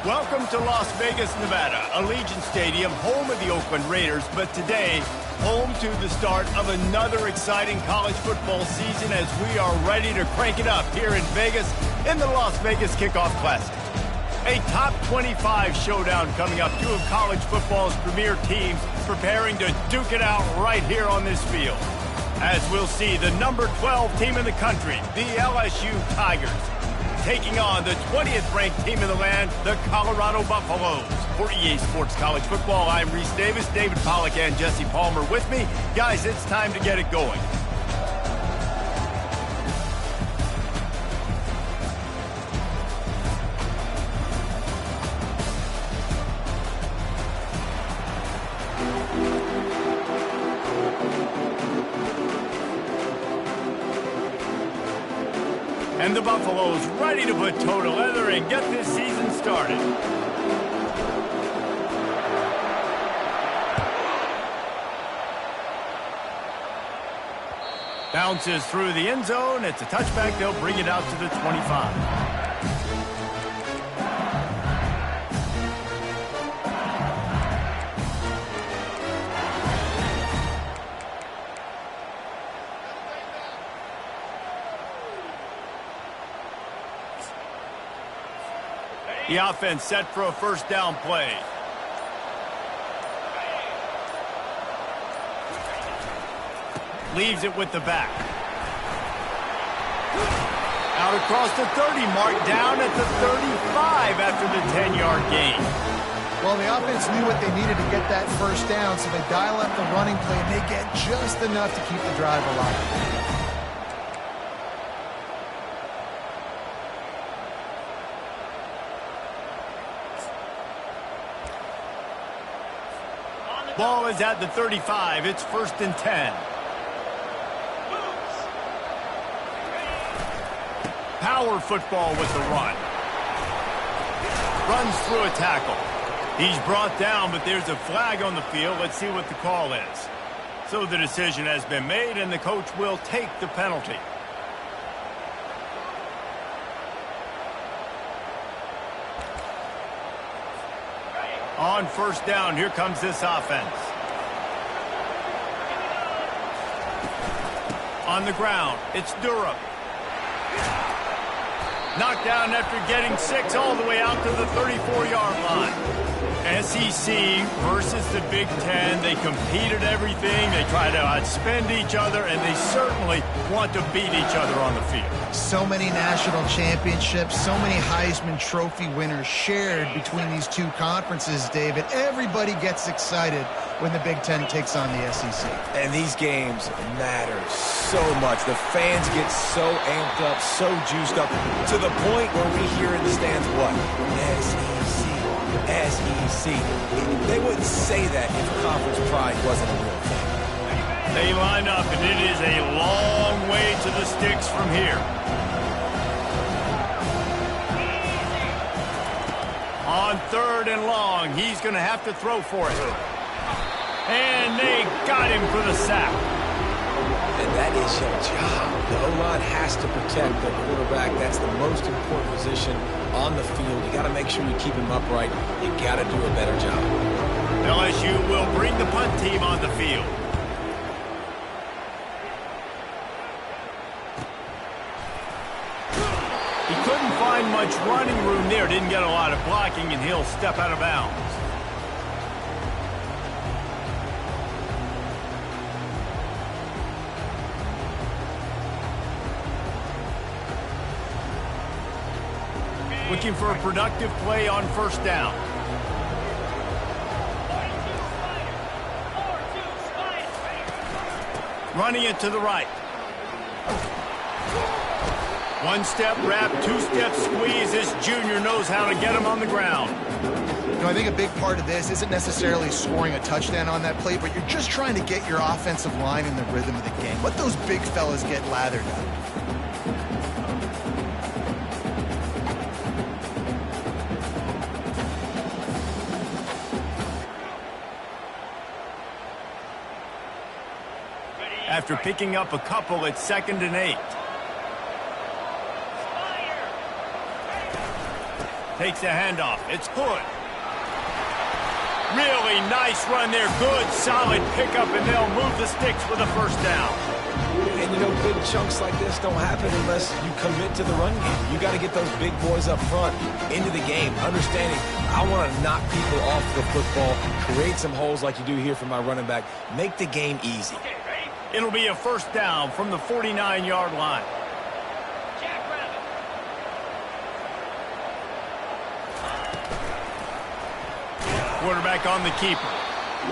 Welcome to Las Vegas, Nevada, Allegiant Stadium, home of the Oakland Raiders, but today, home to the start of another exciting college football season as we are ready to crank it up here in Vegas in the Las Vegas Kickoff Classic. A top 25 showdown coming up, two of college football's premier teams preparing to duke it out right here on this field. As we'll see, the number 12 team in the country, the LSU Tigers, taking on the 20th ranked team in the land, the Colorado Buffaloes. For EA Sports College Football, I'm Reese Davis, David Pollack, and Jesse Palmer with me. Guys, it's time to get it going. And the Buffaloes ready to put toe to leather and get this season started. Bounces through the end zone. It's a touchback. They'll bring it out to the 25. The offense set for a first down play. Leaves it with the back. Out across the 30, mark down at the 35 after the 10-yard gain. Well, the offense knew what they needed to get that first down, so they dial up the running play, and they get just enough to keep the drive alive. Ball is at the 35. It's 1st and 10. Power football with the run. Runs through a tackle. He's brought down, but there's a flag on the field. Let's see what the call is. So the decision has been made, and the coach will take the penalty. On first down, here comes this offense. On the ground, it's Durham. Knocked down after getting 6 all the way out to the 34-yard line. SEC versus the Big Ten. They compete at everything. They try to outspend each other, and they certainly want to beat each other on the field. So many national championships, so many Heisman Trophy winners shared between these two conferences, David. Everybody gets excited when the Big Ten takes on the SEC. And these games matter so much. The fans get so amped up, so juiced up, to the point where we hear in the stands, what? SEC. SEC. They wouldn't say that if conference pride wasn't a real thing. They line up, and it is a long way to the sticks from here. On 3rd and long, he's going to have to throw for it. And they got him for the sack. And that is your job. The O-line has to protect the quarterback. That's the most important position on the field. You got to make sure you keep him upright. You got to do a better job. LSU will bring the punt team on the field. He couldn't find much running room there. Didn't get a lot of blocking, and he'll step out of bounds. Looking for a productive play on first down. Running it to the right. One step wrap, 2-step squeeze. This junior knows how to get him on the ground. You know, I think a big part of this isn't necessarily scoring a touchdown on that play, but you're just trying to get your offensive line in the rhythm of the game. Let those big fellas get lathered up. After picking up a couple, it's 2nd and 8. Takes the handoff. It's Hood. Really nice run there. Good, solid pickup, and they'll move the sticks with a first down. And, you know, big chunks like this don't happen unless you commit to the run game. You got to get those big boys up front into the game, understanding I want to knock people off the football, create some holes like you do here for my running back, make the game easy. It'll be a first down from the 49-yard line. Quarterback on the keeper.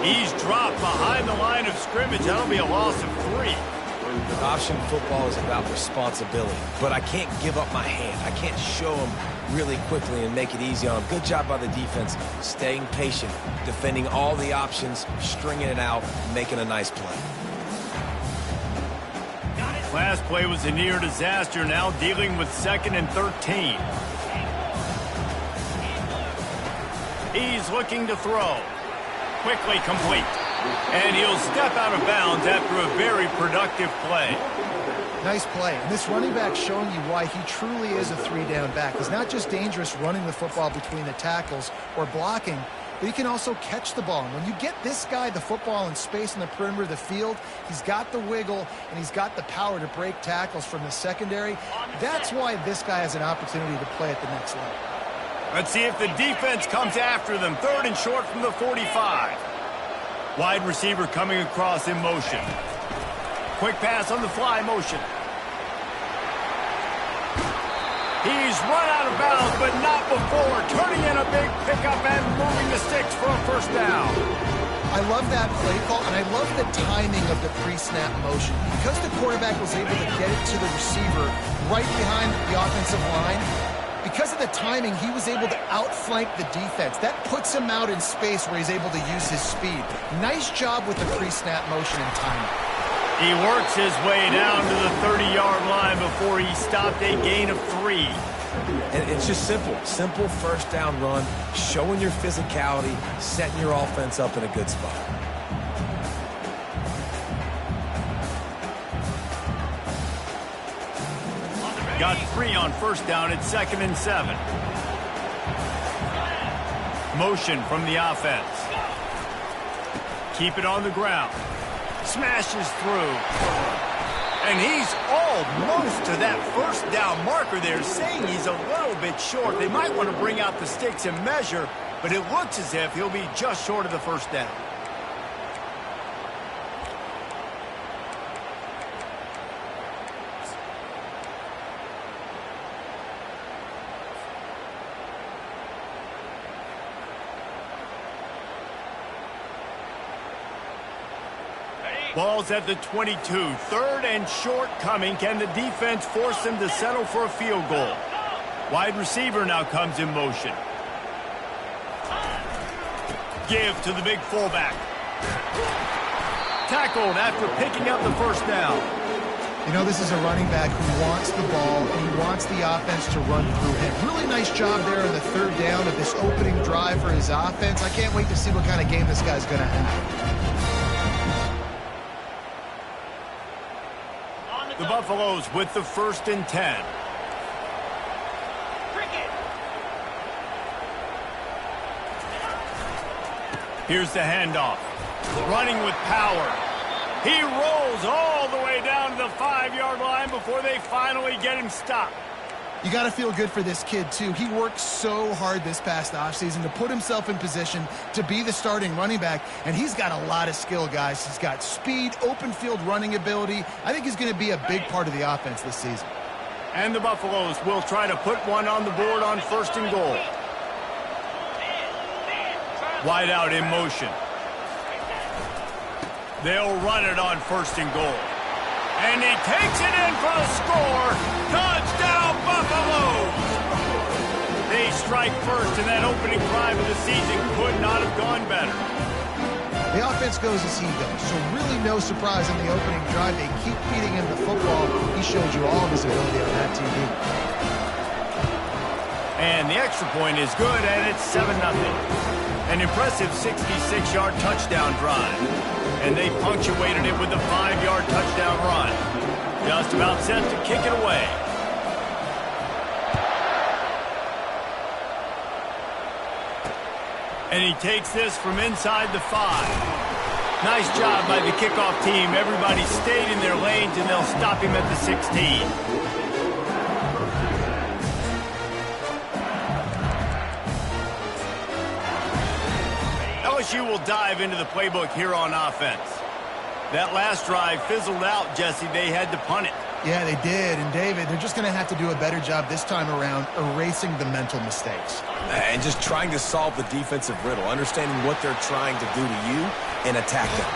He's dropped behind the line of scrimmage. That'll be a loss of 3. Option football is about responsibility, but I can't give up my hand. I can't show them really quickly and make it easy on them. Good job by the defense, staying patient, defending all the options, stringing it out, making a nice play. Last play was a near disaster, now dealing with 2nd and 13. He's looking to throw. Quickly complete. And he'll step out of bounds after a very productive play. Nice play. And this running back showing you why he truly is a 3-down back. He's not just dangerous running the football between the tackles or blocking, but he can also catch the ball. And when you get this guy the football in space in the perimeter of the field, he's got the wiggle and he's got the power to break tackles from the secondary. That's why this guy has an opportunity to play at the next level. Let's see if the defense comes after them. 3rd and short from the 45. Wide receiver coming across in motion. Quick pass on the fly motion. He's run out of bounds, but not before. Turning in a big pickup and moving the sticks for a first down. I love that play call, and I love the timing of the pre-snap motion. Because the quarterback was able to get it to the receiver right behind the offensive line, because of the timing, he was able to outflank the defense. That puts him out in space where he's able to use his speed. Nice job with the pre-snap motion and timing. He works his way down to the 30-yard line before he stopped a gain of 3. And it's just simple. Simple first down run, showing your physicality, setting your offense up in a good spot. Got 3 on first down at 2nd and 7. Motion from the offense. Keep it on the ground. Smashes through. And he's almost to that first down marker there, saying he's a little bit short. They might want to bring out the sticks and measure, but it looks as if he'll be just short of the first down. Ball's at the 22. 3rd and short coming. Can the defense force them to settle for a field goal? Wide receiver now comes in motion. Give to the big fullback. Tackled after picking up the first down. You know, this is a running back who wants the ball, and he wants the offense to run through him. Really nice job there on the 3rd down of this opening drive for his offense. I can't wait to see what kind of game this guy's going to have. The Buffaloes with the 1st and 10. Here's the handoff. Running with power. He rolls all the way down to the 5-yard line before they finally get him stopped. You got to feel good for this kid, too. He worked so hard this past offseason to put himself in position to be the starting running back, and he's got a lot of skill, guys. He's got speed, open field running ability. I think he's going to be a big part of the offense this season. And the Buffaloes will try to put one on the board on 1st and goal. Wide out in motion. They'll run it on 1st and goal. And he takes it in for the score. Touchdown, Buffaloes! They strike first, and that opening drive of the season could not have gone better. The offense goes as he goes, so really no surprise in the opening drive. They keep feeding him the football. He showed you all of his ability on that TV. And the extra point is good, and it's 7-0. An impressive 66-yard touchdown drive. And they punctuated it with a 5-yard touchdown run. Just about set to kick it away. And he takes this from inside the 5. Nice job by the kickoff team. Everybody stayed in their lanes, and they'll stop him at the 16. LSU will dive into the playbook here on offense. That last drive fizzled out, Jesse. They had to punt it. Yeah, they did. And, David, they're just going to have to do a better job this time around erasing the mental mistakes. And just trying to solve the defensive riddle, understanding what they're trying to do to you and attack them.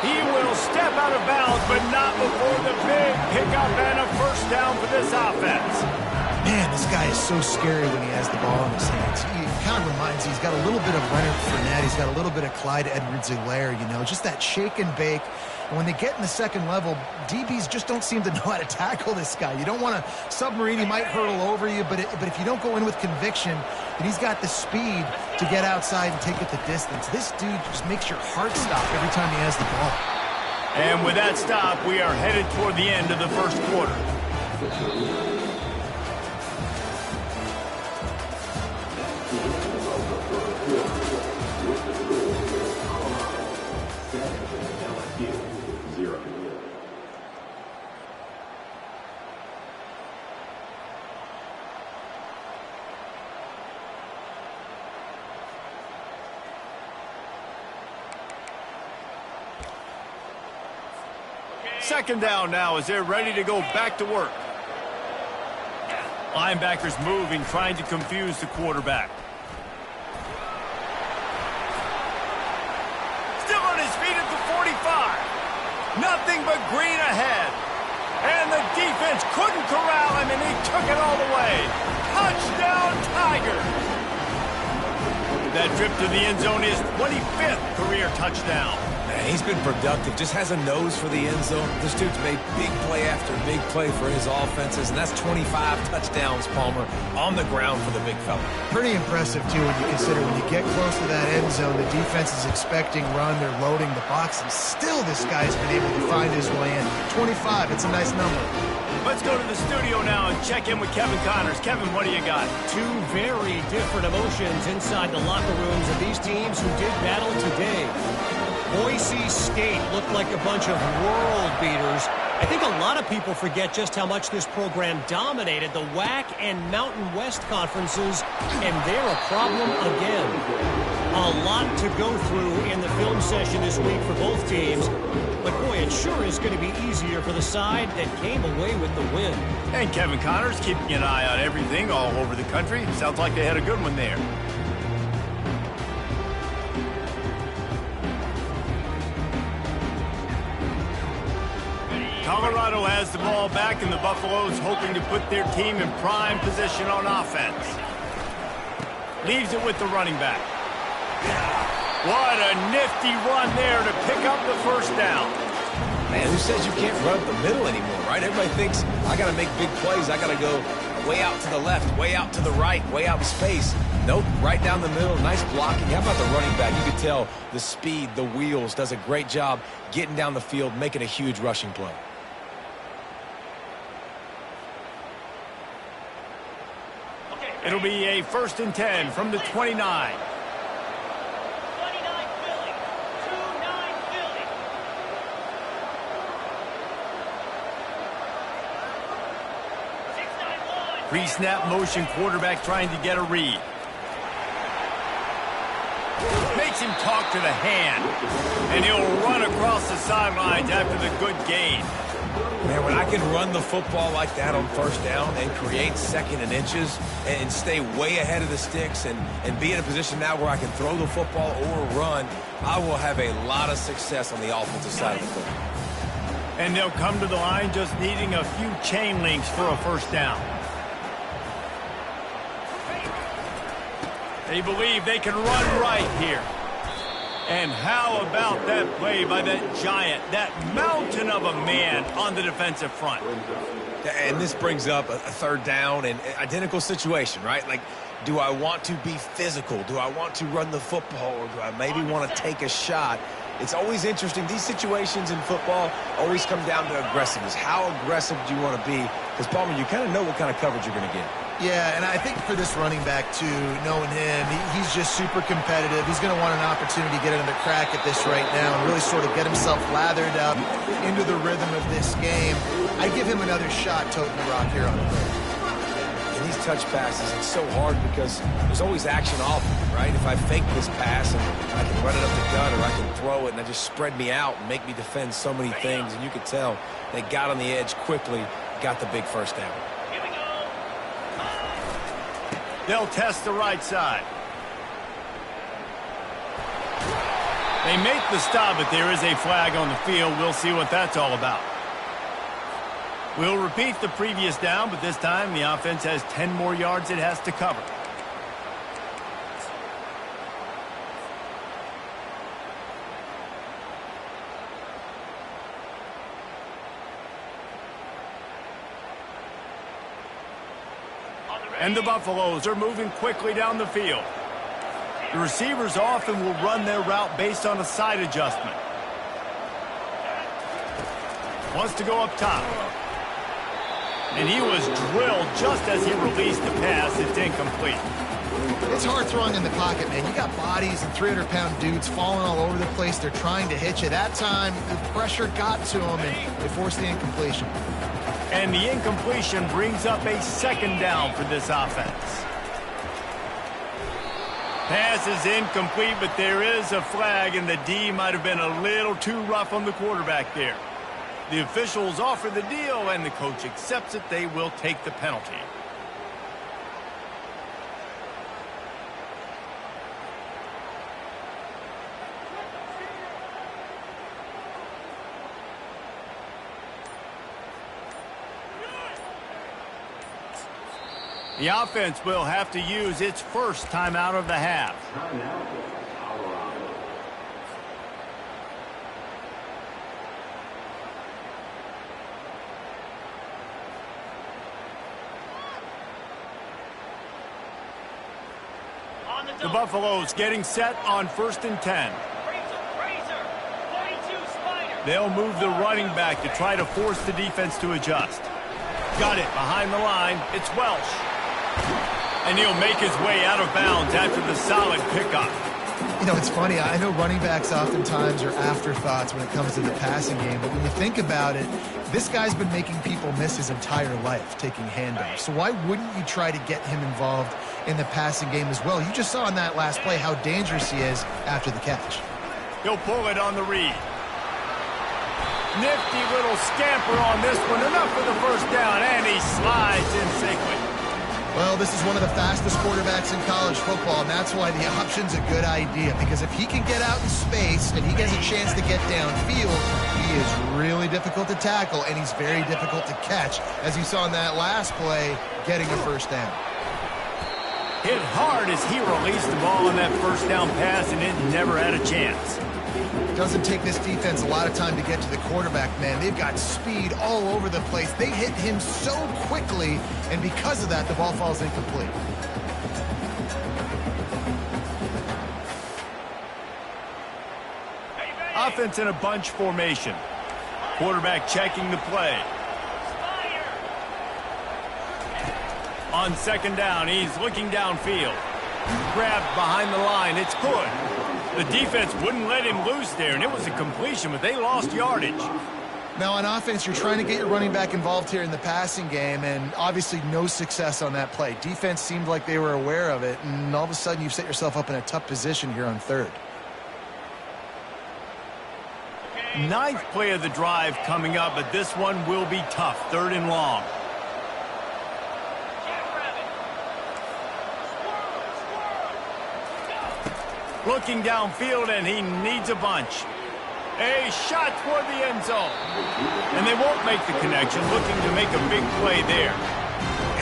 He will step out of bounds, but not before the big pickup and a first down for this offense. Man, this guy is so scary when he has the ball in his hands. He kind of reminds me, he's got a little bit of Leonard Fournette. He's got a little bit of Clyde Edwards-Helaire, you know, just that shake and bake. And when they get in the second level, DBs just don't seem to know how to tackle this guy. You don't want to submarine. He might hurtle over you, but if you don't go in with conviction, and he's got the speed to get outside and take it the distance. This dude just makes your heart stop every time he has the ball. And with that stop, we are headed toward the end of the first quarter. Second down now as they're ready to go back to work. Linebackers moving, trying to confuse the quarterback. Still on his feet at the 45. Nothing but green ahead. And the defense couldn't corral him, and he took it all the way. Touchdown, Tigers! That trip to the end zone is 25th career touchdown. He's been productive, just has a nose for the end zone. This dude's made big play after big play for his offenses, and that's 25 touchdowns, Palmer, on the ground for the big fella. Pretty impressive, too, when you consider when you get close to that end zone, the defense is expecting run, they're loading the box, and still this guy's been able to find his way in. 25, it's a nice number. Let's go to the studio now and check in with Kevin Connors. Kevin, what do you got? Two very different emotions inside the locker rooms of these teams who did battle today. Boise State looked like a bunch of world beaters. I think a lot of people forget just how much this program dominated the WAC and Mountain West conferences, and they're a problem again. A lot to go through in the film session this week for both teams, but boy, it sure is going to be easier for the side that came away with the win. And Kevin Connors keeping an eye on everything all over the country. Sounds like they had a good one there. Colorado has the ball back, and the Buffaloes hoping to put their team in prime position on offense. Leaves it with the running back. What a nifty run there to pick up the first down. Man, who says you can't run up the middle anymore, right? Everybody thinks, I got to make big plays. I got to go way out to the left, way out to the right, way out in space. Nope, right down the middle, nice blocking. How about the running back? You can tell the speed, the wheels, does a great job getting down the field, making a huge rushing play. It'll be a 1st and 10 from the 29. 29 Philly. 2-9 Philly. Pre-snap motion, quarterback trying to get a read. Makes him talk to the hand. And he'll run across the sidelines after the good gain. Man, when I can run the football like that on first down and create second and inches and stay way ahead of the sticks and be in a position now where I can throw the football or run, I will have a lot of success on the offensive side of the football. And they'll come to the line just needing a few chain links for a first down. They believe they can run right here. And how about that play by that giant, that mountain of a man on the defensive front? And this brings up a third down and identical situation, right? Like, do I want to be physical? Do I want to run the football? Or do I maybe want to take a shot? It's always interesting. These situations in football always come down to aggressiveness. How aggressive do you want to be? Because, Palmer, you kind of know what kind of coverage you're going to get. Yeah, and I think for this running back, too, knowing him, he's just super competitive. He's going to want an opportunity to get another crack at this right now and really sort of get himself lathered up into the rhythm of this game. I give him another shot toting the rock here on the third. In these touch passes, it's so hard because there's always action off, right? If I fake this pass and I can run it up the gut, or I can throw it and they just spread me out and make me defend so many things. And you could tell they got on the edge quickly, got the big first down. They'll test the right side. They make the stop, but there is a flag on the field. We'll see what that's all about. We'll repeat the previous down, but this time the offense has 10 more yards it has to cover. And the Buffaloes are moving quickly down the field. The receivers often will run their route based on a side adjustment. Wants to go up top. And he was drilled just as he released the pass. It's incomplete. It's hard throwing in the pocket, man. You got bodies and 300-pound dudes falling all over the place. They're trying to hit you. That time, the pressure got to him, and they forced the incompletion. And the incompletion brings up a second down for this offense. Pass is incomplete, but there is a flag, and the D might have been a little too rough on the quarterback there. The officials offer the deal, and the coach accepts it. They will take the penalty. The offense will have to use its first timeout of the half. The Buffaloes getting set on 1st and 10. They'll move the running back to try to force the defense to adjust. Got it behind the line. It's Welsh. And he'll make his way out of bounds after the solid pickup. You know, it's funny. I know running backs oftentimes are afterthoughts when it comes to the passing game, but when you think about it, this guy's been making people miss his entire life taking handoffs. So why wouldn't you try to get him involved in the passing game as well? You just saw in that last play how dangerous he is after the catch. He'll pull it on the read. Nifty little scamper on this one. Enough for the first down, and he slides in safely. Well, this is one of the fastest quarterbacks in college football, and that's why the option's a good idea, because if he can get out in space and he gets a chance to get downfield, he is really difficult to tackle, and he's very difficult to catch, as you saw in that last play, getting a first down. Hit hard as he released the ball on that first down pass, and it never had a chance. Doesn't take this defense a lot of time to get to the quarterback, man. They've got speed all over the place. They hit him so quickly, and because of that, the ball falls incomplete. Offense in a bunch formation. Quarterback checking the play. On 2nd down, he's looking downfield. Grabbed behind the line. It's good. The defense wouldn't let him loose there, and it was a completion, but they lost yardage. Now, on offense, you're trying to get your running back involved here in the passing game, and obviously no success on that play. Defense seemed like they were aware of it, and all of a sudden you've set yourself up in a tough position here on 3rd. 9th play of the drive coming up, but this one will be tough. 3rd and long. Looking downfield, and he needs a bunch. A shot toward the end zone. And they won't make the connection, looking to make a big play there.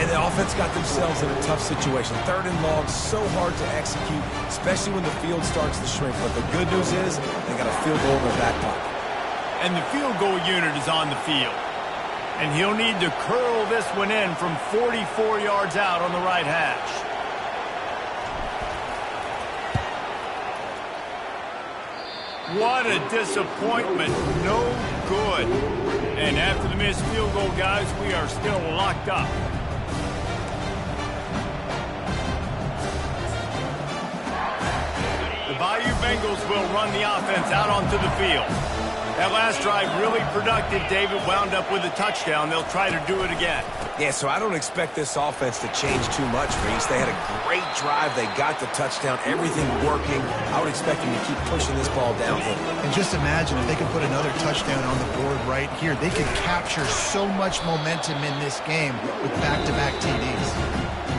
And the offense got themselves in a tough situation. 3rd and long, so hard to execute, especially when the field starts to shrink. But the good news is they got a field goal in their back pocket. And the field goal unit is on the field. And he'll need to curl this one in from 44 yards out on the right hash. What a disappointment. No good. And after the missed field goal, guys, we are still locked up. Bengals will run the offense out onto the field. That last drive really productive. David wound up with a touchdown. They'll try to do it again. Yeah, so I don't expect this offense to change too much, Reese. They had a great drive. They got the touchdown. Everything working. I would expect them to keep pushing this ball downhill. And just imagine if they could put another touchdown on the board right here. They could capture so much momentum in this game with back-to-back TDs.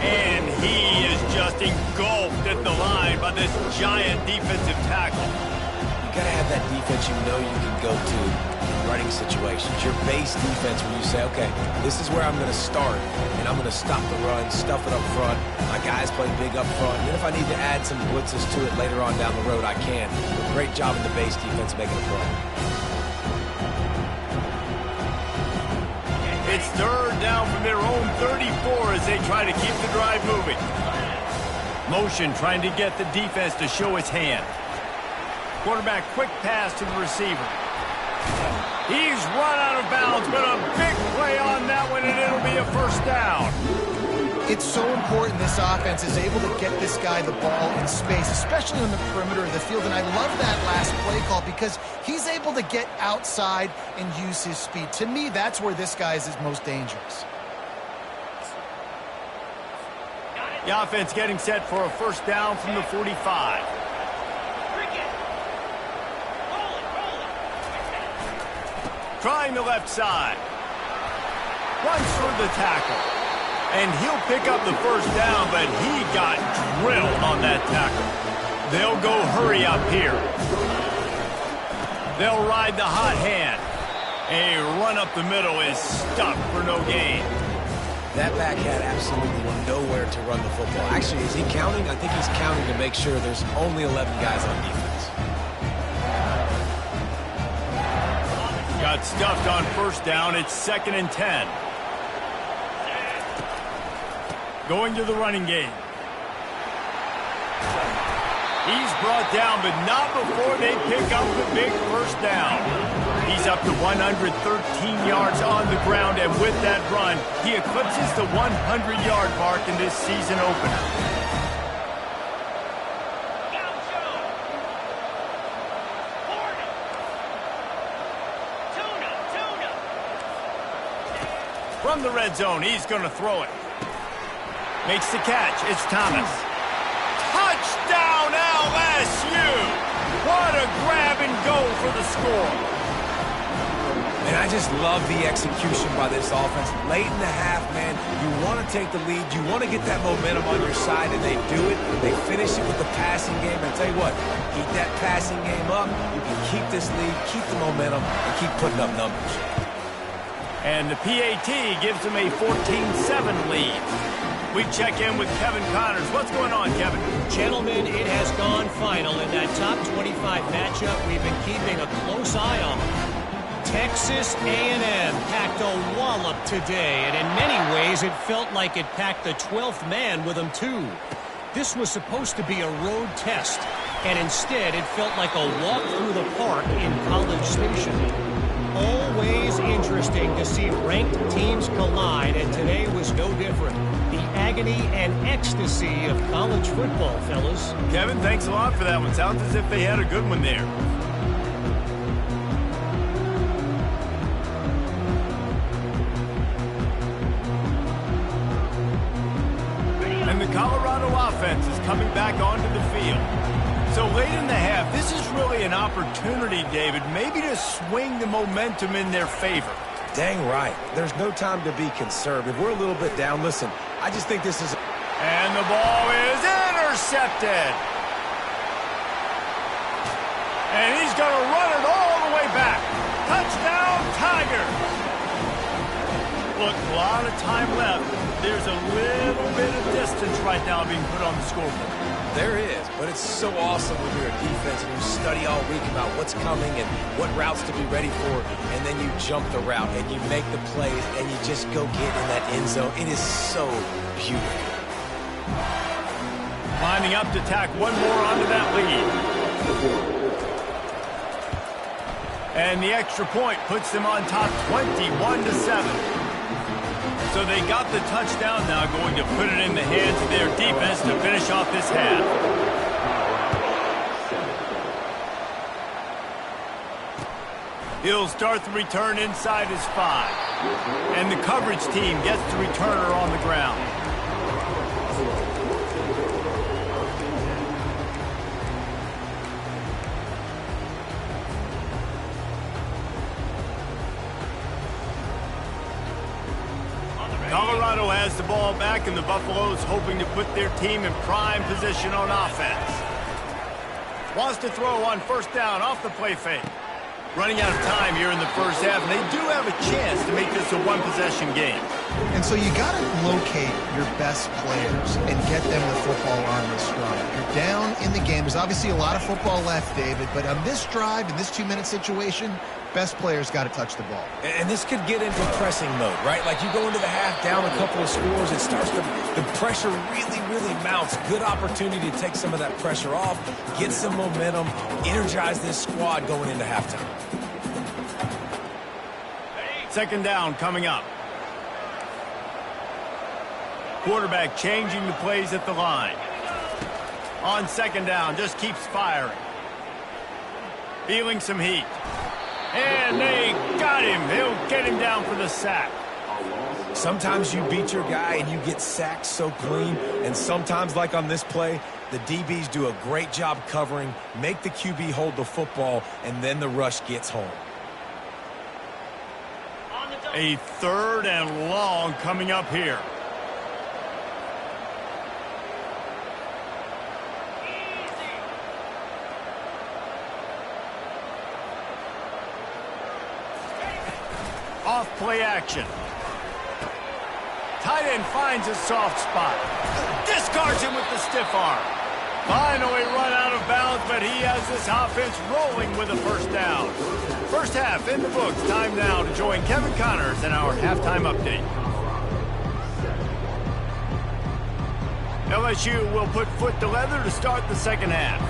And he is just engulfed at the line by this giant defensive tackle. You got to have that defense you know you can go to in running situations. Your base defense where you say, okay, this is where I'm going to start, and I'm going to stop the run, stuff it up front. My guys play big up front. And if I need to add some blitzes to it later on down the road, I can. But great job in the base defense making a play. It's third down from their own 34 as they try to keep the drive moving. Motion trying to get the defense to show its hand. Quarterback quick pass to the receiver. He's run out of bounds, but a big play on that one, and it'll be a first down. It's so important this offense is able to get this guy the ball in space, especially on the perimeter of the field. And I love that last play call because he's able to get outside and use his speed. To me, that's where this guy is most dangerous. The offense getting set for a first down from the 45. Trying the left side. Runs through the tackle. And he'll pick up the first down, but he got drilled on that tackle. They'll go hurry up here. They'll ride the hot hand. A run up the middle is stuck for no gain. That back had absolutely nowhere to run the football. Actually, is he counting? I think he's counting to make sure there's only 11 guys on defense. Got stuffed on first down. It's 2nd and 10. Going to the running game. He's brought down, but not before they pick up the big first down. He's up to 113 yards on the ground, and with that run, he eclipses the 100-yard mark in this season opener. From the red zone, he's going to throw it. Makes the catch. It's Thomas. Touchdown, LSU! What a grab and go for the score. And I just love the execution by this offense. Late in the half, man, you want to take the lead. You want to get that momentum on your side, and they do it. They finish it with the passing game. And I tell you what, keep that passing game up. You can keep this lead, keep the momentum, and keep putting up numbers. And the PAT gives them a 14-7 lead. We check in with Kevin Connors. What's going on, Kevin? Gentlemen, it has gone final in that top 25 matchup we've been keeping a close eye on. Texas A&M packed a wallop today, and in many ways it felt like it packed the 12th man with them, too. This was supposed to be a road test, and instead it felt like a walk through the park in College Station. Always interesting to see ranked teams collide, and today was no different. The agony and ecstasy of college football, fellas. Kevin, thanks a lot for that one. Sounds as if they had a good one there. And the Colorado offense is coming back onto the field. So late in the half, this is really an opportunity, David, maybe to swing the momentum in their favor. Dang right. There's no time to be concerned. If we're a little bit down, listen, I just think this is... And the ball is intercepted. And he's going to run it all the way back. Touchdown, Tigers. Look, a lot of time left. There's a little bit of distance right now being put on the scoreboard. There is, but it's so awesome when you're a defense and you study all week about what's coming and what routes to be ready for, and then you jump the route and you make the plays and you just go get in that end zone. It is so beautiful. Lining up to tack one more onto that lead. And the extra point puts them on top 21-7. So they got the touchdown, now going to put it in the hands of their defense to finish off this half. He'll start the return inside his 5. And the coverage team gets the returner on the ground. Colorado has the ball back, and the Buffaloes hoping to put their team in prime position on offense. Wants to throw on first down off the play fake. Running out of time here in the first half, and they do have a chance to make this a one-possession game. And so you got to locate your best players and get them the football on this drive. You're down in the game. There's obviously a lot of football left, David, but on this drive, in this 2-minute situation, best players got to touch the ball. And this could get into pressing mode, right? Like you go into the half down a couple of scores, it starts to, the pressure really mounts. Good opportunity to take some of that pressure off, get some momentum, energize this squad going into halftime. Second down coming up. Quarterback changing the plays at the line. On second down, just keeps firing. Feeling some heat. And they got him. They'll get him down for the sack. Sometimes you beat your guy and you get sacked so clean, and sometimes, like on this play, the DBs do a great job covering, make the QB hold the football, and then the rush gets home. A third and long coming up here. Off play action. Tight end finds a soft spot. Discards him with the stiff arm. Finally run out of bounds, but he has this offense rolling with a first down. First half in the books. Time now to join Kevin Connors in our halftime update. LSU will put foot to leather to start the second half.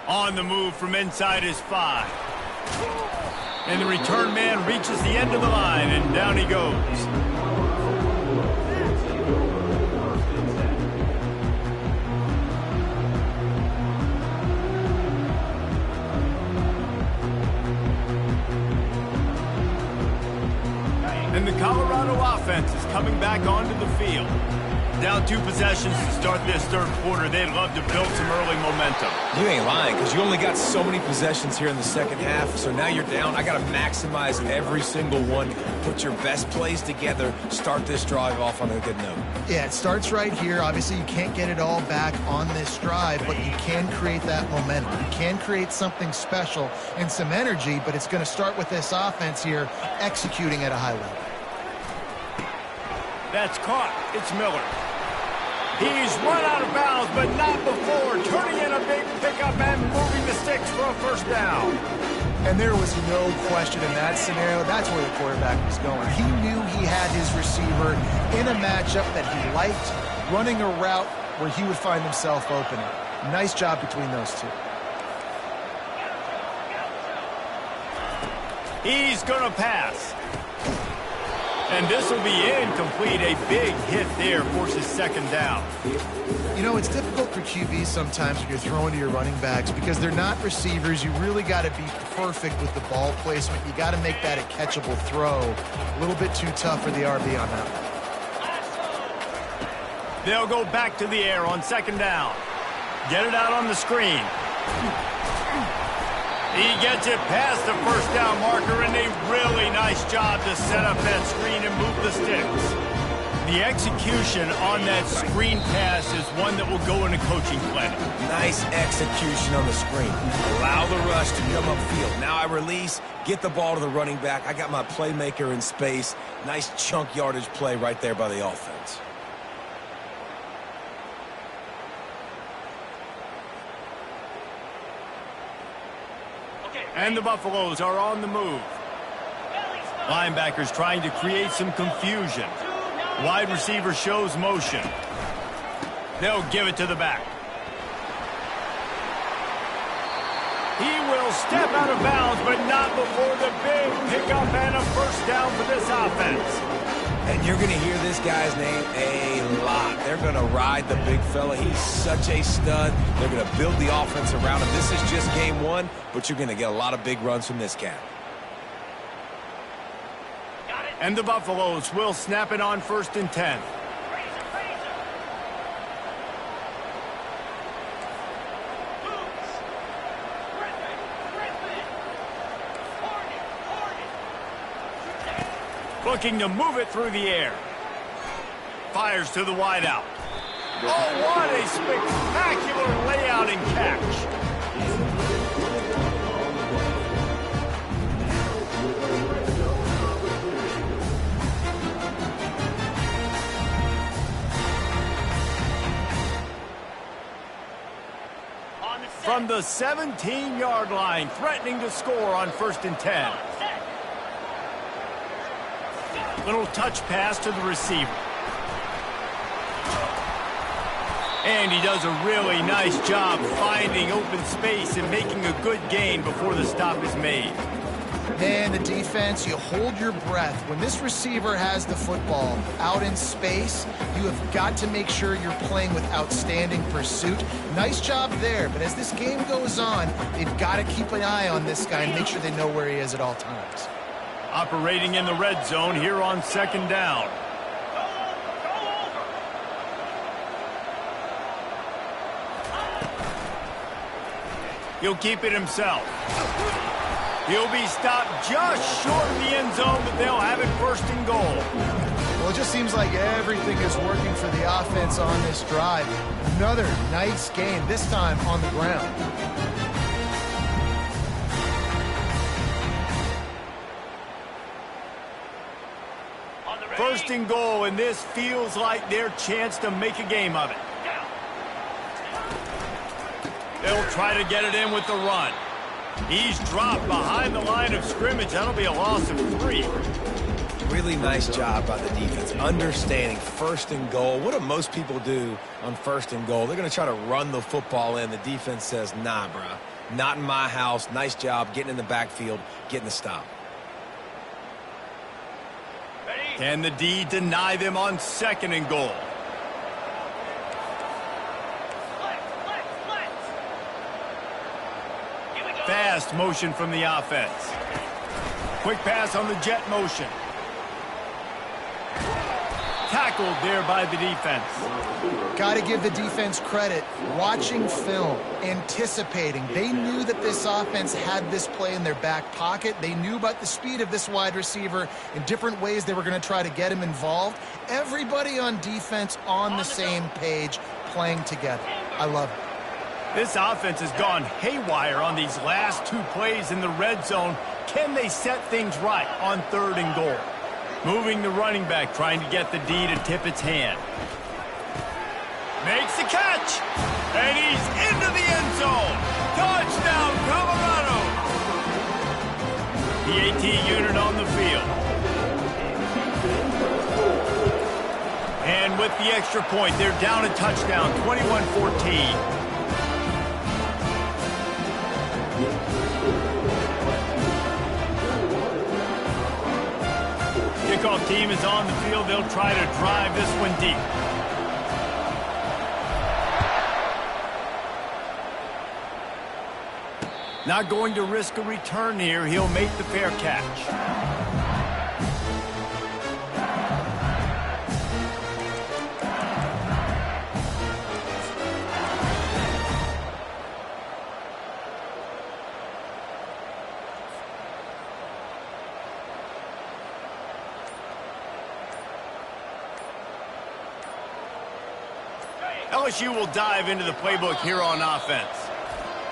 On the move from inside his 5. And the return man reaches the end of the line, and down he goes. And the Colorado offense is coming back onto the field. Down 2 possessions to start this third quarter. They'd love to build some early momentum. You ain't lying, because you only got so many possessions here in the second half, so now you're down. I got to maximize every single one, put your best plays together, start this drive off on a good note. Yeah, it starts right here. Obviously, you can't get it all back on this drive, but you can create that momentum. You can create something special and some energy, but it's going to start with this offense here executing at a high level. That's caught. It's Miller. He's run out of bounds, but not before turning in a big pickup and moving the sticks for a first down. And there was no question in that scenario. That's where the quarterback was going. He knew he had his receiver in a matchup that he liked, running a route where he would find himself opening. Nice job between those two. He's going to pass. And this will be incomplete. A big hit there forces second down. You know, it's difficult for QBs sometimes when you're throwing to your running backs because they're not receivers. You really got to be perfect with the ball placement. You got to make that a catchable throw. A little bit too tough for the RB on that one. They'll go back to the air on second down. Get it out on the screen. He gets it past the first down marker, and a really nice job to set up that screen and move the sticks. The execution on that screen pass is one that will go in a coaching plan. Nice execution on the screen. Allow the rush to come upfield. Now I release, get the ball to the running back. I got my playmaker in space. Nice chunk yardage play right there by the offense. And the Buffaloes are on the move. Linebackers trying to create some confusion. Wide receiver shows motion. They'll give it to the back. He will step out of bounds, but not before the big pickup and a first down for this offense. And you're going to hear this guy's name a lot. They're going to ride the big fella. He's such a stud. They're going to build the offense around him. This is just game one, but you're going to get a lot of big runs from this cat. And the Buffaloes will snap it on 1st and 10. Looking to move it through the air. Fires to the wideout. Oh, what a spectacular layout and catch. From the 17-yard line, threatening to score on 1st and 10. Little touch pass to the receiver. And he does a really nice job finding open space and making a good gain before the stop is made. Man, the defense, you hold your breath. When this receiver has the football out in space, you have got to make sure you're playing with outstanding pursuit. Nice job there, but as this game goes on, they've got to keep an eye on this guy and make sure they know where he is at all times. Operating in the red zone here on 2nd down. He'll keep it himself. He'll be stopped just short of the end zone, but they'll have it 1st and goal. Well, it just seems like everything is working for the offense on this drive. Another nice game, this time on the ground. 1st and goal, and this feels like their chance to make a game of it. They'll try to get it in with the run. He's dropped behind the line of scrimmage. That'll be a loss of 3. Really nice job by the defense, understanding 1st and goal. What do most people do on 1st and goal? They're going to try to run the football in. The defense says, nah, bro, not in my house. Nice job getting in the backfield, getting the stop. Can the D deny them on 2nd and goal? Fast motion from the offense. Quick pass on the jet motion. Tackled there by the defense. Got to give the defense credit. Watching film, anticipating. They knew that this offense had this play in their back pocket. They knew about the speed of this wide receiver in different ways they were going to try to get him involved. Everybody on defense on the same page, playing together. I love it. This offense has gone haywire on these last 2 plays in the red zone. Can they set things right on 3rd and goal? Moving the running back, trying to get the D to tip its hand. Makes the catch, and he's into the end zone. Touchdown, Colorado. The AT unit on the field. And with the extra point, they're down a touchdown, 21-14. Kickoff team is on the field. They'll try to drive this one deep. Not going to risk a return here. He'll make the fair catch. LSU will dive into the playbook here on offense.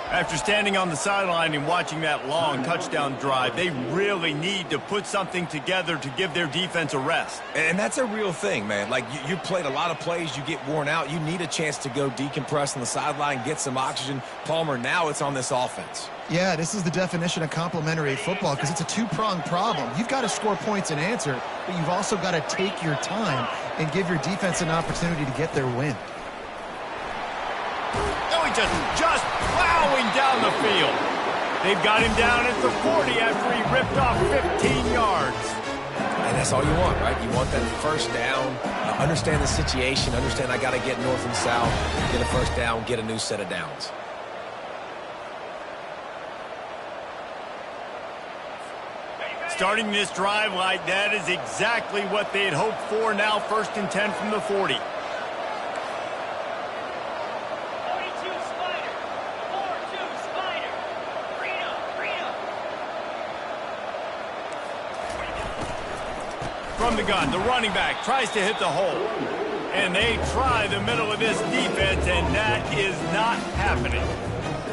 After standing on the sideline and watching that long touchdown drive, they really need to put something together to give their defense a rest. And that's a real thing, man. Like, you played a lot of plays, you get worn out. You need a chance to go decompress on the sideline, get some oxygen. Palmer, now it's on this offense. Yeah, this is the definition of complementary football because it's a two-pronged problem. You've got to score points and answer, but you've also got to take your time and give your defense an opportunity to get their win. Oh, he just plowing down the field. They've got him down at the 40 after he ripped off 15 yards. And that's all you want, right? You want that first down, understand the situation, understand I got to get north and south, get a first down, get a new set of downs. Starting this drive like that is exactly what they had hoped for. Now 1st and 10 from the 40. From the gun, the running back tries to hit the hole. And they try the middle of this defense, and that is not happening.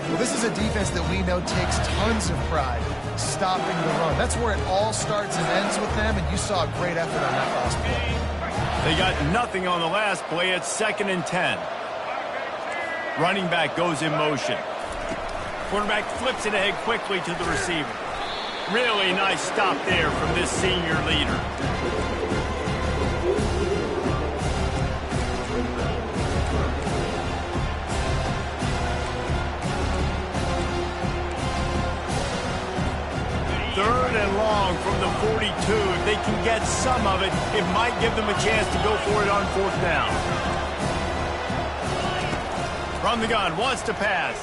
Well, this is a defense that we know takes tons of pride stopping the run. That's where it all starts and ends with them, and you saw a great effort on that last play. They got nothing on the last play. It's 2nd and 10. Running back goes in motion. Quarterback flips it ahead quickly to the receiver. Really nice stop there from this senior leader. Third and long from the 42. If they can get some of it, it might give them a chance to go for it on 4th down. From the gun, wants to pass.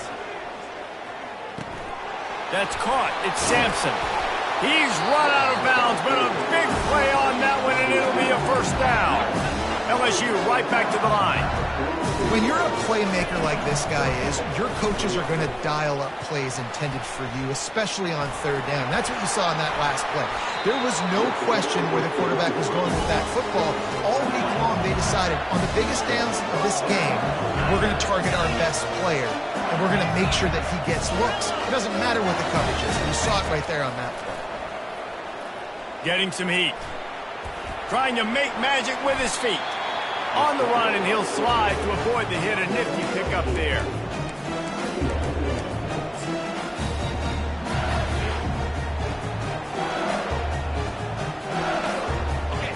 That's caught. It's Sampson. He's run out of bounds, but a big play on that one, and it'll be a first down. LSU right back to the line. When you're a playmaker like this guy is, your coaches are going to dial up plays intended for you, especially on 3rd down. That's what you saw in that last play. There was no question where the quarterback was going with that football. All week long, they decided on the biggest downs of this game, we're going to target our best player, and we're going to make sure that he gets looks. It doesn't matter what the coverage is. You saw it right there on that play. Getting some heat. Trying to make magic with his feet. On the run, and he'll slide to avoid the hit. A nifty pickup there.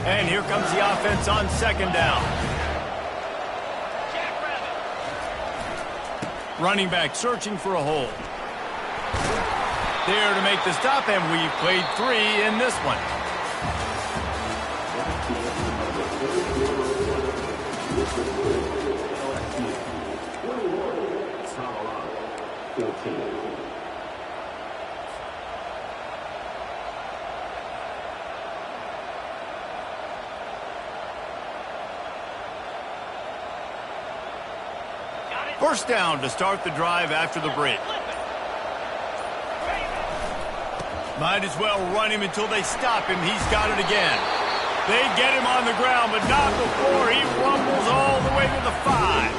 And here comes the offense on 2nd down. Running back searching for a hole. There to make the stop, and we've played 3 in this one. First down to start the drive after the break. Might as well run him until they stop him. He's got it again. They get him on the ground, but not before he rumbles all the way to the 5.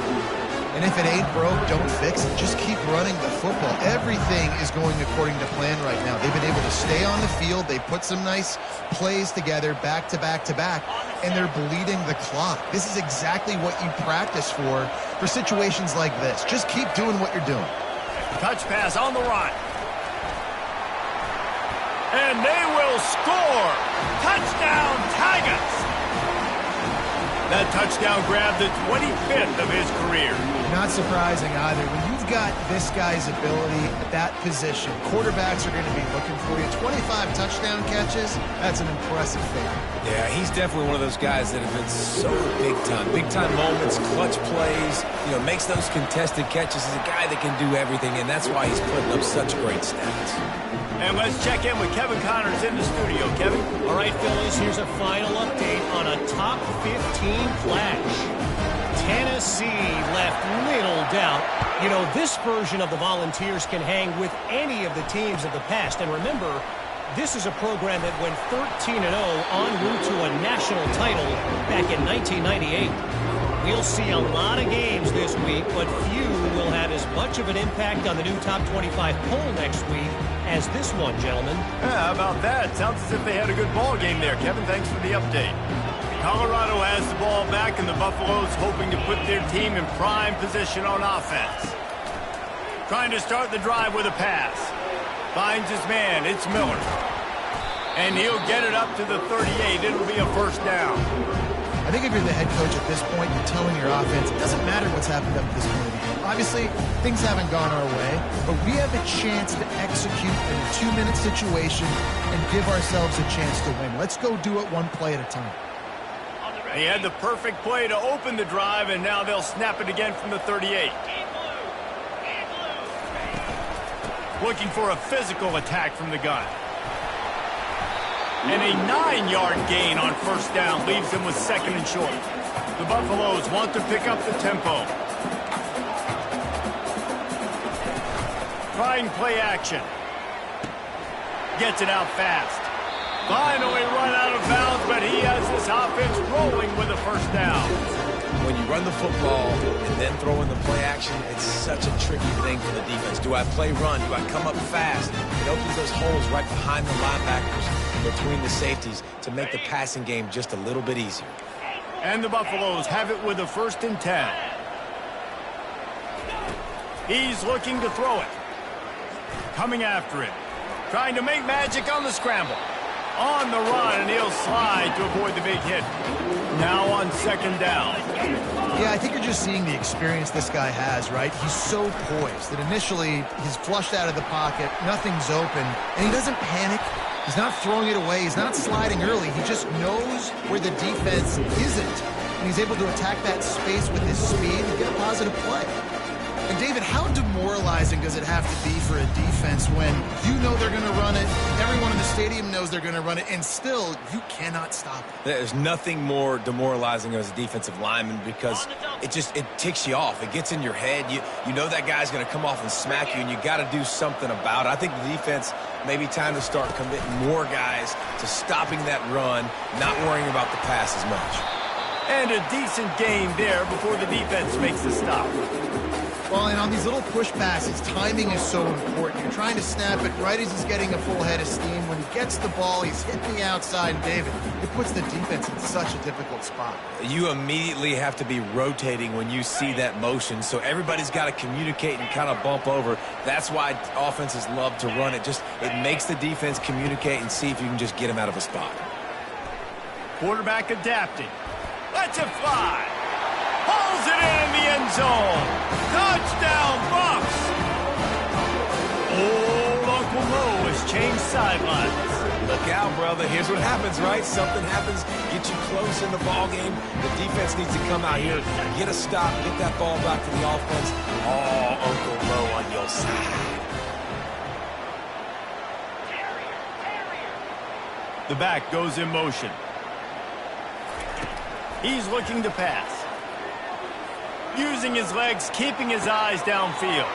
And if it ain't broke, don't fix it. Just keep running the football. Everything is going according to plan right now. They've been able to stay on the field. They put some nice plays together back to back to back, and they're bleeding the clock. This is exactly what you practice for situations like this. Just keep doing what you're doing. Touch pass on the run. And they will score. Touchdown, Tigers. That touchdown grabbed the 25th of his career. Not surprising either. When you've got this guy's ability at that position, quarterbacks are going to be looking for you. 25 touchdown catches, that's an impressive thing. Yeah, he's definitely one of those guys that have been so big time. Big time moments, clutch plays, makes those contested catches. He's a guy that can do everything, and that's why he's putting up such great stats. And let's check in with Kevin Connors in the studio. Kevin? All right, fellas, here's a final update on a top 15 clash. Tennessee left little doubt. This version of the Volunteers can hang with any of the teams of the past. And remember, this is a program that went 13-0 en route to a national title back in 1998. We'll see a lot of games this week, but few will have as much of an impact on the new top 25 poll next week as this one, gentlemen. Yeah, how about that? Sounds as if they had a good ball game there. Kevin, thanks for the update. Colorado has the ball back, and the Buffaloes hoping to put their team in prime position on offense. Trying to start the drive with a pass. Finds his man. It's Miller. And he'll get it up to the 38. It'll be a first down. I think if you're the head coach at this point, you're telling your offense, it doesn't matter what's happened up to this point of the game. Obviously, things haven't gone our way, but we have a chance to execute in a 2-minute situation and give ourselves a chance to win. Let's go do it one play at a time. He had the perfect play to open the drive, and now they'll snap it again from the 38. Looking for a physical attack from the gun. And a 9-yard gain on first down leaves them with 2nd and short. The Buffaloes want to pick up the tempo. Trying play action. Gets it out fast. Finally run out of bounds, but he has this offense rolling with a first down. When you run the football and then throw in the play action, it's such a tricky thing for the defense. Do I play run? Do I come up fast? It opens those holes right behind the linebackers, between the safeties, to make the passing game just a little bit easier. And the Buffaloes have it with a 1st and 10. He's looking to throw it. Coming after it. Trying to make magic on the scramble. On the run, and he'll slide to avoid the big hit. Now on 2nd down. Yeah, I think you're just seeing the experience this guy has, right? He's so poised that initially he's flushed out of the pocket, nothing's open, and he doesn't panic. He's not throwing it away. He's not sliding early. He just knows where the defense isn't, and he's able to attack that space with his speed and get a positive play. And, David, how demoralizing does it have to be for a defense when you know they're going to run it, everyone in the stadium knows they're going to run it, and still you cannot stop it? There's nothing more demoralizing as a defensive lineman because it ticks you off. It gets in your head. You know that guy's going to come off and smack you, and you got to do something about it. I think the defense maybe time to start committing more guys to stopping that run, not worrying about the pass as much. And a decent gain there before the defense makes the stop. Well, and on these little push passes, timing is so important. You're trying to snap it right as he's getting a full head of steam. When he gets the ball, he's hitting the outside. And David, it puts the defense in such a difficult spot. You immediately have to be rotating when you see that motion, so everybody's got to communicate and kind of bump over. That's why offenses love to run it. It makes the defense communicate and see if you can just get him out of a spot. Quarterback adapting. Lets it fly. Pulls it in the end zone. Touchdown, Bucs! Old Uncle Mo has changed sidelines. Look out, brother. Here's what happens, right? Something happens, get you close in the ball game. The defense needs to come out here, get a stop, get that ball back to the offense. Oh, Uncle Mo on your side. The back goes in motion. He's looking to pass. Using his legs, keeping his eyes downfield.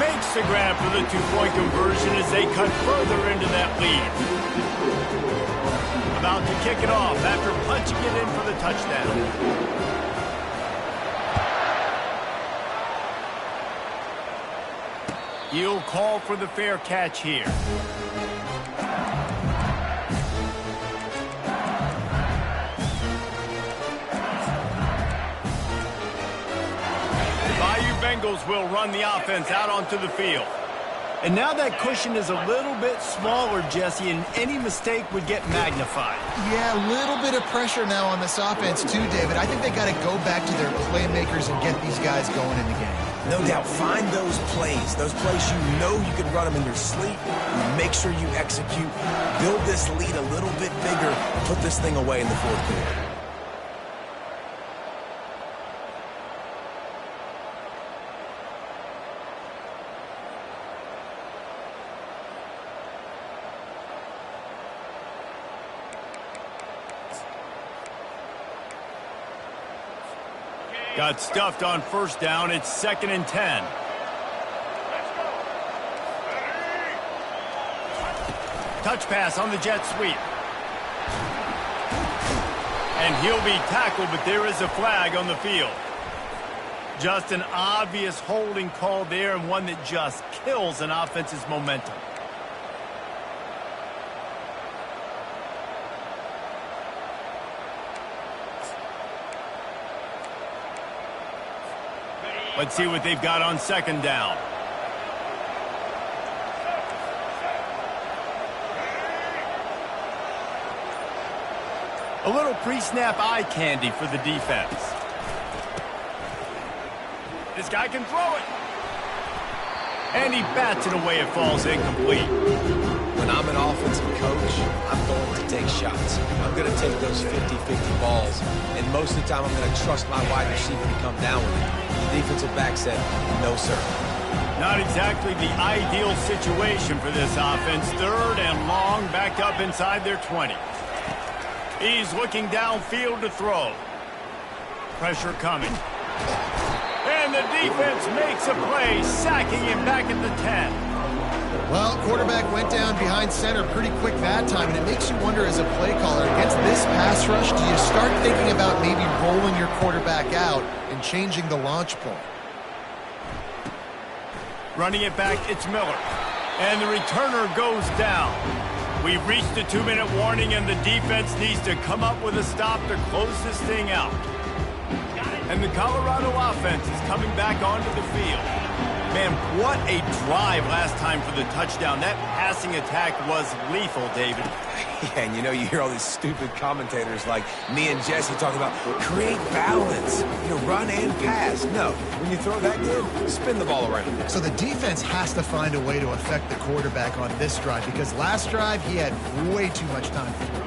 Makes the grab for the 2-point conversion as they cut further into that lead. About to kick it off after punching it in for the touchdown. He'll call for the fair catch here. Bengals will run the offense out onto the field. And now that cushion is a little bit smaller, Jesse, and any mistake would get magnified. Yeah, a little bit of pressure now on this offense too, David. I think they got to go back to their playmakers and get these guys going in the game. No doubt, find those plays you know you can run them in your sleep. Make sure you execute. Build this lead a little bit bigger. Put this thing away in the 4th quarter. Got stuffed on first down. It's 2nd and 10. Touch pass on the jet sweep. And he'll be tackled, but there is a flag on the field. Just an obvious holding call there, and one that just kills an offense's momentum. Let's see what they've got on 2nd down. A little pre-snap eye candy for the defense. This guy can throw it. And he bats it away. It falls incomplete. When I'm an offensive coach, I'm going to take shots. I'm going to take those 50-50 balls. And most of the time, I'm going to trust my wide receiver to come down with it. The defensive back said, no, sir. Not exactly the ideal situation for this offense. 3rd and long, backed up inside their 20. He's looking downfield to throw. Pressure coming. And the defense makes a play, sacking him back at the 10. Well, quarterback went down behind center pretty quick that time, and it makes you wonder as a play caller, against this pass rush, do you start thinking about maybe rolling your quarterback out and changing the launch point? Running it back, it's Miller. And the returner goes down. We've reached the 2-minute warning, and the defense needs to come up with a stop to close this thing out. And the Colorado offense is coming back onto the field. Man, what a drive last time for the touchdown. That passing attack was lethal, David. Yeah, and you know, you hear all these stupid commentators like me and Jesse talking about create balance, you know, run and pass. No, when you throw that good, spin the ball around. So the defense has to find a way to affect the quarterback on this drive, because last drive he had way too much time to throw.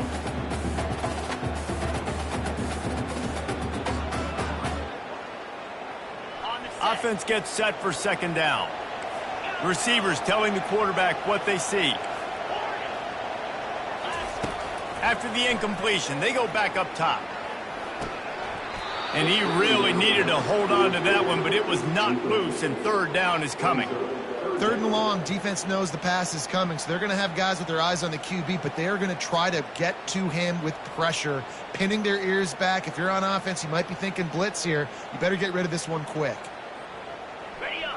Offense gets set for 2nd down. Receivers telling the quarterback what they see. After the incompletion, they go back up top. And he really needed to hold on to that one, but it was not loose, and 3rd down is coming. 3rd and long, defense knows the pass is coming, so they're going to have guys with their eyes on the QB, but they're going to try to get to him with pressure, pinning their ears back. If you're on offense, you might be thinking blitz here. You better get rid of this one quick.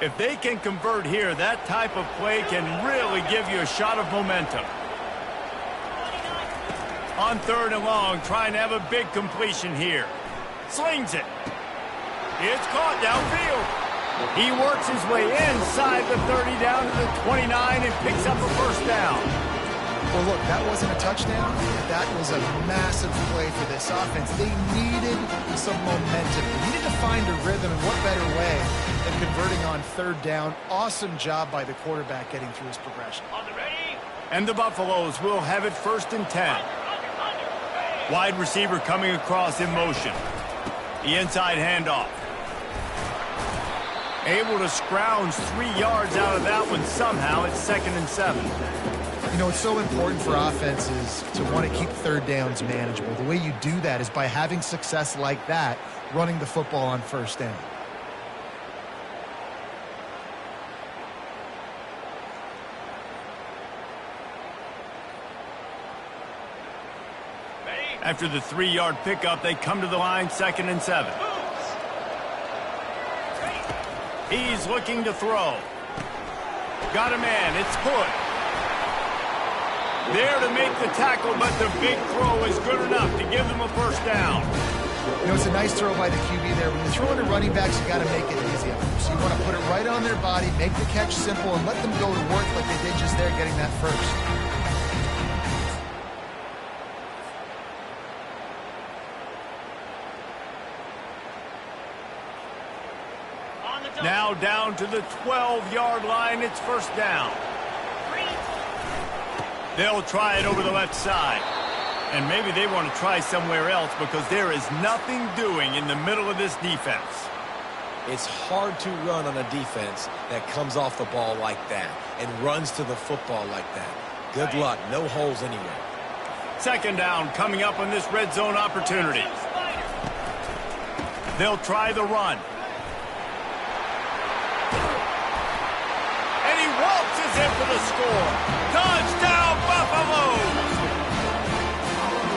If they can convert here, that type of play can really give you a shot of momentum. On 3rd and long, trying to have a big completion here. Slings it. It's caught downfield. He works his way inside the 30 down to the 29 and picks up a 1st down. Well, look, that wasn't a touchdown. That was a massive play for this offense. They needed some momentum. They needed to find a rhythm, and what better way than converting on 3rd down. Awesome job by the quarterback getting through his progression. And the Buffaloes will have it 1st and 10. Wide receiver coming across in motion. The inside handoff. Able to scrounge 3 yards out of that one somehow. It's 2nd and 7. You know, it's so important for offenses to want to keep 3rd downs manageable. The way you do that is by having success like that, running the football on 1st down. After the 3-yard pickup, they come to the line, 2nd and 7. He's looking to throw. Got a man. It's Hood. There to make the tackle, but the big throw is good enough to give them a 1st down. You know, it's a nice throw by the QB there. When you're throwing to running backs, you got to make it easy. So you want to put it right on their body, make the catch simple, and let them go to work like they did just there, getting that 1st. Now down to the 12-yard line. It's 1st down. They'll try it over the left side. And maybe they want to try somewhere else because there is nothing doing in the middle of this defense. It's hard to run on a defense that comes off the ball like that and runs to the football like that. Good luck. No holes anywhere. 2nd down coming up on this red zone opportunity. They'll try the run. Waltzes in for the score. Touchdown, Buffaloes!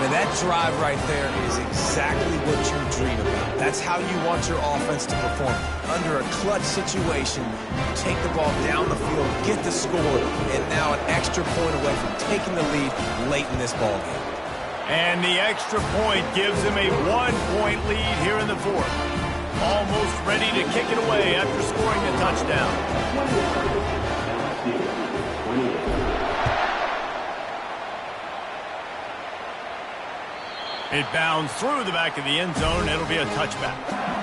Now that drive right there is exactly what you dream about. That's how you want your offense to perform. Under a clutch situation, you take the ball down the field, get the score, and now an extra point away from taking the lead late in this ball game. And the extra point gives them a 1-point lead here in the 4th. Almost ready to kick it away after scoring the touchdown. It bounds through the back of the end zone. It'll be a touchback.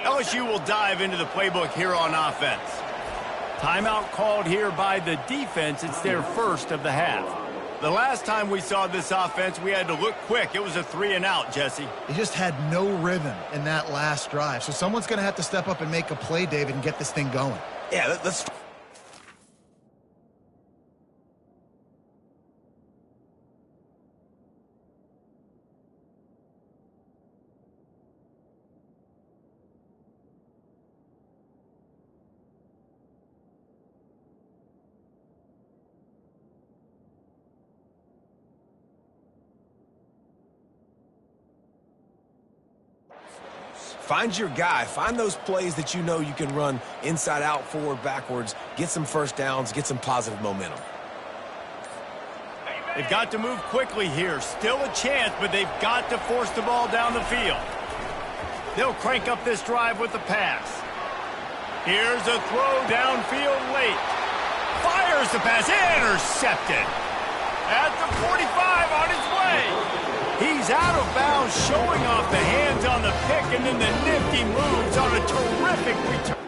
LSU will dive into the playbook here on offense. Timeout called here by the defense. It's their first of the half. The last time we saw this offense, we had to look quick. It was a 3-and-out, Jesse. They just had no rhythm in that last drive. So someone's going to have to step up and make a play, David, and get this thing going. Yeah, let's... Find your guy. Find those plays that you know you can run inside out, forward, backwards, get some first downs, get some positive momentum. They've got to move quickly here. Still a chance, but they've got to force the ball down the field. They'll crank up this drive with the pass. Here's a throw downfield late. Fires the pass. Intercepted. At the 45 on his way. He's out of bounds, showing off the hands on the pick, and then the nifty moves on a terrific return.